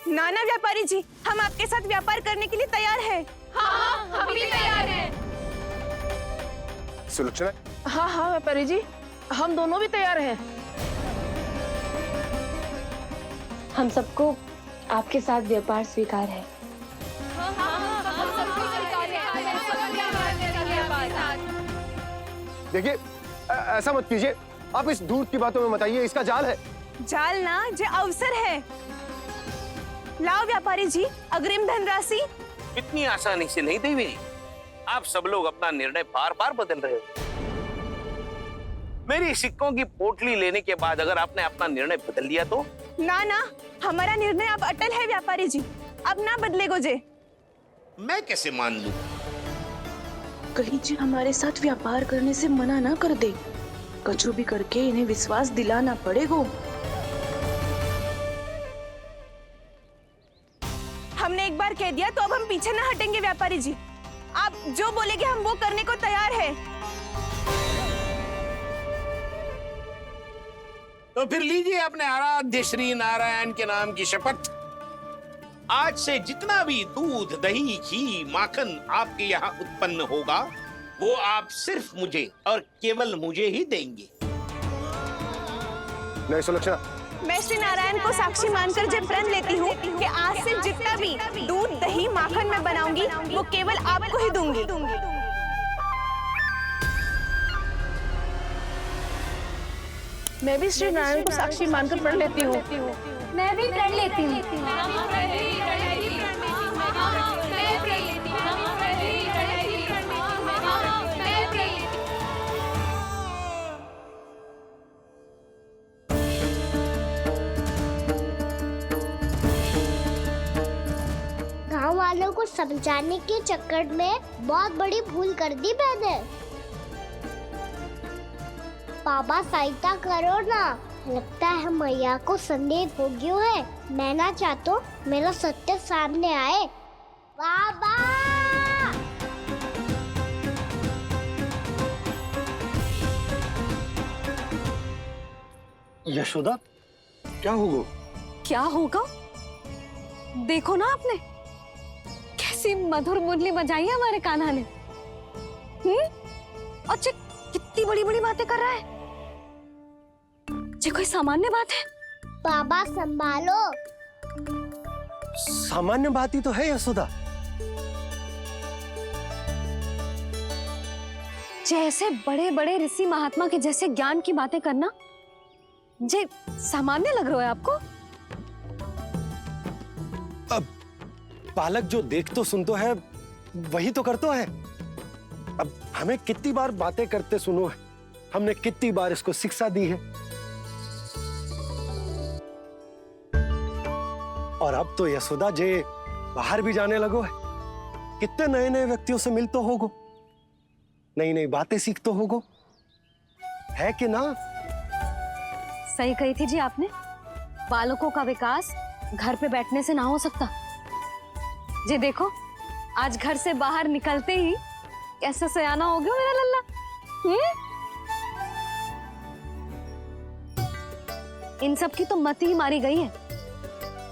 नाना व्यापारी जी, हम आपके साथ व्यापार करने के लिए तैयार हैं। हाँ, हम भी तैयार हैं। सुलक्षणा? हाँ हाँ व्यापारी जी, हम दोनों भी तैयार हैं। हम सबको आपके साथ व्यापार स्वीकार है। देखिए, ऐसा मत कीजिए। आप इस दूध की बातों में मत आइए, इसका जाल है। जाल ना, जो अवसर है। लाओ व्यापारी जी, अग्रिम धनराशि। इतनी आसानी से नहीं देवी। आप सब लोग अपना निर्णय बार बार बदल रहे हो। मेरी सिक्कों की पोटली लेने के बाद अगर आपने अपना निर्णय बदल लिया तो? ना ना, हमारा निर्णय अब अटल है व्यापारी जी, अब ना बदले गोजे। मैं कैसे मान लूं? कहीं जी हमारे साथ व्यापार करने से मना ना कर दे। कछु भी करके इन्हें विश्वास दिलाना पड़ेगा। हमने एक बार कह दिया तो अब हम पीछे ना हटेंगे व्यापारी जी। आप जो बोलेंगे हम वो करने को तैयार है। तो फिर लीजिए अपने आराध्य श्री नारायण के नाम की शपथ। आज से जितना भी दूध, दही, घी, माखन आपके यहाँ उत्पन्न होगा, वो आप सिर्फ मुझे और केवल मुझे ही देंगे। नहीं सुलक्षणा, मैं श्री नारायण को साक्षी मानकर जब प्रण लेती हूँ कि आज से जितना भी दूध, दही, माखन मैं बनाऊंगी वो केवल आपको ही दूंगी। मैं भी श्री नारायण को साक्षी मानकर प्रण लेती हूँ। मैं भी प्रण लेती हूँ। गांव वालों को समझाने के चक्कर में बहुत बड़ी भूल कर दी मैंने। बाबा सहायता करो ना। लगता है मैया को संदेह हो गया है। मैं ना चाहता मेरा सत्य सामने आए। बाबा! यशोदा, क्या होगा? क्या होगा? देखो ना आपने कैसी मधुर मुरली बजाई है हमारे कान्हा ने। अच्छा, कितनी बड़ी बड़ी बातें कर रहा है। ये कोई सामान्य बात है? बाबा संभालो। सामान्य बात ही तो है यशोदा। जैसे बड़े बड़े ऋषि महात्मा के जैसे ज्ञान की बातें करना जे सामान्य लग रहा है आपको? अब बालक जो देख तो सुन तो है वही तो करता है। अब हमें कितनी बार बातें करते सुनो है, हमने कितनी बार इसको शिक्षा दी है। और अब तो यशोदा जे बाहर भी जाने लगो है, कितने नए नए व्यक्तियों से मिलते होगो, नई नई बातें सीखते होगो, है कि ना? सही कही थी जी आपने। बालकों का विकास घर पे बैठने से ना हो सकता। जी देखो, आज घर से बाहर निकलते ही कैसा सयाना हो गया मेरा लल्ला। इन सब की तो मत ही मारी गई है,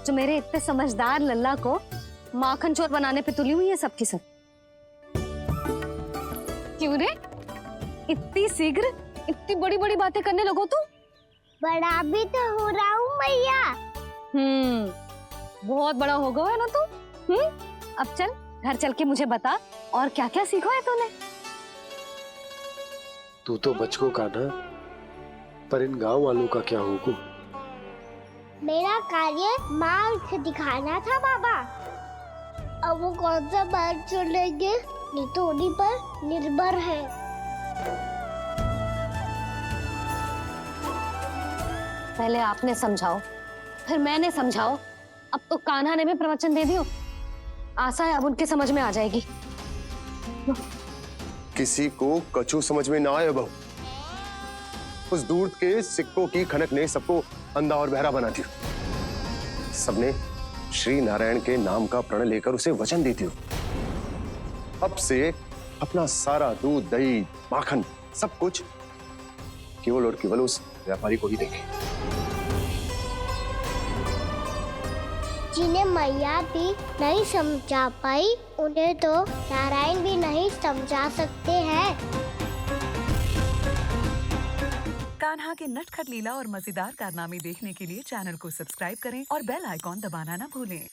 जो मेरे इतने समझदार लल्ला को माखन चोर बनाने पे तुली हुई है सबकी सब। क्यों रे, इतनी शीघ्र इतनी बड़ी बड़ी बातें करने लगो तू? बड़ा भी तो हो रहा हूँ मैया। बहुत बड़ा हो गया है ना तू। अब चल घर चल के मुझे बता और क्या क्या सीखा है तूने। तू तो बचको कान्हा, पर इन गांव वालों का क्या होगा? मेरा कार्य मार्ग दिखाना था बाबा। अब वो कौन सा मार्ग चुनेंगे ये तो उन्हीं पर निर्भर है। पहले आपने समझाओ, फिर मैंने समझाओ, अब तो कान्हा ने भी प्रवचन दे दियो। आशा है अब उनके समझ में आ जाएगी। किसी को कछु समझ में ना आए बहू। उस दूर के सिक्कों की खनक ने सबको अंधा और बहरा बना दिया। सबने श्री नारायण के नाम का प्रण लेकर उसे वचन देती हो। अब से अपना सारा दूध, दही, माखन सब कुछ केवल और केवल उस व्यापारी को ही देंगे। जिन्हें मैया भी नहीं समझा पाई, उन्हें तो नारायण भी नहीं समझा सकते हैं। कान्हा के नटखट लीला और मजेदार कारनामे देखने के लिए चैनल को सब्सक्राइब करें और बेल आइकॉन दबाना ना भूलें।